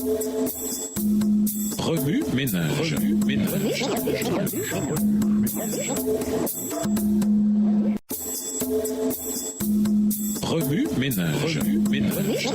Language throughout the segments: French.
Remue ménage. Remue ménage.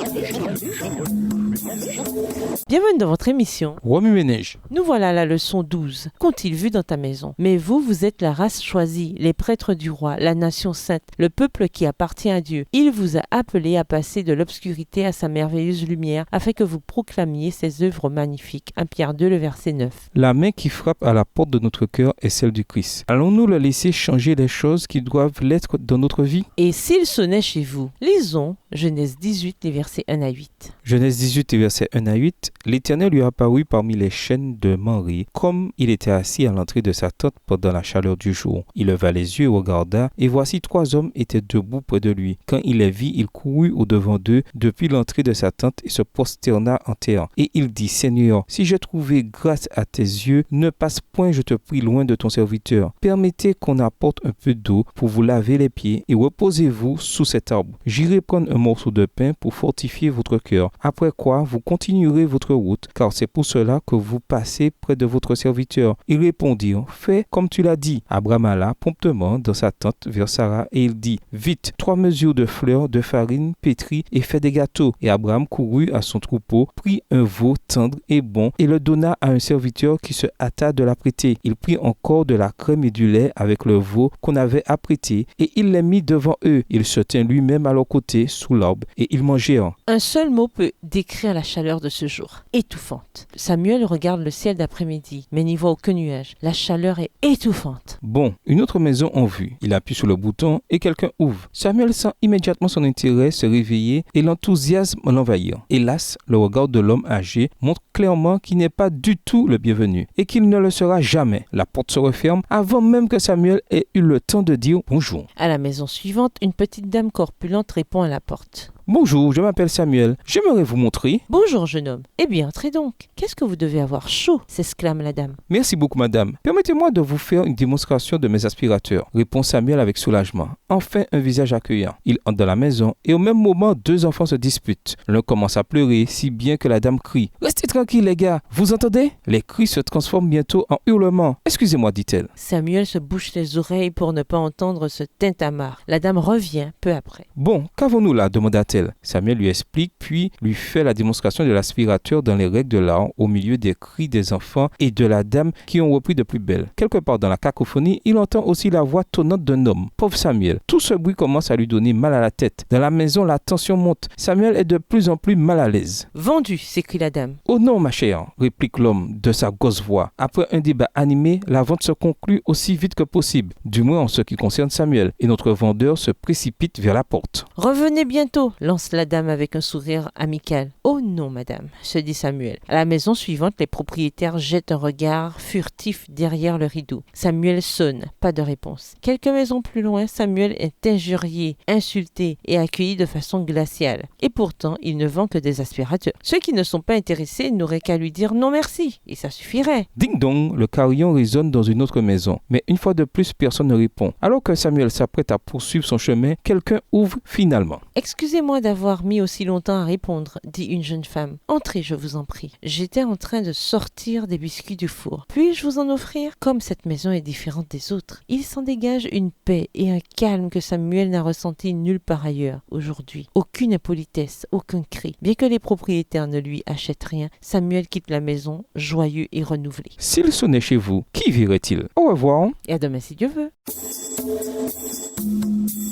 Bienvenue dans votre émission. Remue ménage. Nous voilà à la leçon 12. Qu'ont-ils vu dans ta maison? Mais vous, vous êtes la race choisie, les prêtres du roi, la nation sainte, le peuple qui appartient à Dieu. Il vous a appelé à passer de l'obscurité à sa merveilleuse lumière, afin que vous proclamiez ses œuvres magnifiques. 1 Pierre 2, le verset 9. La main qui frappe à la porte de notre cœur est celle du Christ. Allons-nous le laisser changer les choses qui doivent l'être dans notre vie? Et s'il sonnait chez vous? Lisons Genèse 18, les versets 1 à 8. Genèse 18, versets 1 à 8. L'Éternel lui apparut parmi les chênes de Mamré, comme il était assis à l'entrée de sa tente pendant la chaleur du jour. Il leva les yeux et regarda, et voici 3 hommes étaient debout près de lui. Quand il les vit, il courut au-devant d'eux depuis l'entrée de sa tente et se prosterna en terre. Et il dit, Seigneur, si j'ai trouvé grâce à tes yeux, ne passe point, je te prie, loin de ton serviteur. Permettez qu'on apporte un peu d'eau pour vous laver les pieds et reposez-vous sous cet arbre. J'irai prendre un morceau de pain pour fortifier votre cœur. Après quoi, vous continuerez votre route, car c'est pour cela que vous passez près de votre serviteur. Ils répondirent, fais comme tu l'as dit. Abraham alla promptement dans sa tente vers Sarah et il dit, vite, 3 mesures de fleurs de farine pétrie et fais des gâteaux. Et Abraham courut à son troupeau, prit un veau tendre et bon et le donna à un serviteur qui se hâta de l'apprêter. Il prit encore de la crème et du lait avec le veau qu'on avait apprêté et il les mit devant eux. Il se tint lui-même à leur côté sous l'arbre et ils mangèrent. Un seul mot peut décrire la chaleur de ce jour, étouffante. Samuel regarde le ciel d'après-midi, mais n'y voit aucun nuage. La chaleur est étouffante. Bon, une autre maison en vue. Il appuie sur le bouton et quelqu'un ouvre. Samuel sent immédiatement son intérêt se réveiller et l'enthousiasme l'envahir. Hélas, le regard de l'homme âgé montre clairement qu'il n'est pas du tout le bienvenu et qu'il ne le sera jamais. La porte se referme avant même que Samuel ait eu le temps de dire bonjour. À la maison suivante, une petite dame corpulente répond à la porte. Bonjour, je m'appelle Samuel. J'aimerais vous montrer. Bonjour, jeune homme. Eh bien, entrez donc. Qu'est-ce que vous devez avoir chaud? S'exclame la dame. Merci beaucoup, madame. Permettez-moi de vous faire une démonstration de mes aspirateurs, répond Samuel avec soulagement. Enfin, un visage accueillant. Il entre dans la maison et au même moment, 2 enfants se disputent. L'un commence à pleurer, si bien que la dame crie. Restez tranquilles, les gars. Vous entendez? Les cris se transforment bientôt en hurlements. Excusez-moi, dit-elle. Samuel se bouche les oreilles pour ne pas entendre ce tintamarre. La dame revient peu après. Bon, qu'avons-nous là? Demanda-t-elle. Samuel lui explique, puis lui fait la démonstration de l'aspirateur dans les règles de l'art, au milieu des cris des enfants et de la dame qui ont repris de plus belle. Quelque part dans la cacophonie, il entend aussi la voix tonnante d'un homme. Pauvre Samuel. Tout ce bruit commence à lui donner mal à la tête. Dans la maison, la tension monte. Samuel est de plus en plus mal à l'aise. Vendu, s'écrie la dame. Oh non, ma chère, réplique l'homme de sa grosse voix. Après un débat animé, la vente se conclut aussi vite que possible, du moins en ce qui concerne Samuel, et notre vendeur se précipite vers la porte. Revenez bientôt, lance la dame avec un sourire amical. Oh non, madame, se dit Samuel. À la maison suivante, les propriétaires jettent un regard furtif derrière le rideau. Samuel sonne, pas de réponse. Quelques maisons plus loin, Samuel est injurié, insulté et accueilli de façon glaciale. Et pourtant, il ne vend que des aspirateurs. Ceux qui ne sont pas intéressés n'auraient qu'à lui dire non merci, et ça suffirait. Ding dong, le carillon résonne dans une autre maison. Mais une fois de plus, personne ne répond. Alors que Samuel s'apprête à poursuivre son chemin, quelqu'un ouvre finalement. Excusez-moi d'avoir mis aussi longtemps à répondre, dit une jeune femme. Entrez, je vous en prie. J'étais en train de sortir des biscuits du four. Puis-je vous en offrir? Comme cette maison est différente des autres, il s'en dégage une paix et un calme que Samuel n'a ressenti nulle part ailleurs aujourd'hui. Aucune impolitesse, aucun cri. Bien que les propriétaires ne lui achètent rien, Samuel quitte la maison, joyeux et renouvelé. S'il sonnait chez vous, qui verrait-il? Au revoir. Et à demain si Dieu veut.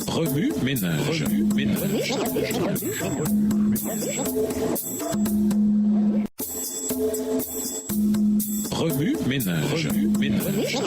Remue ménage. Remue ménage.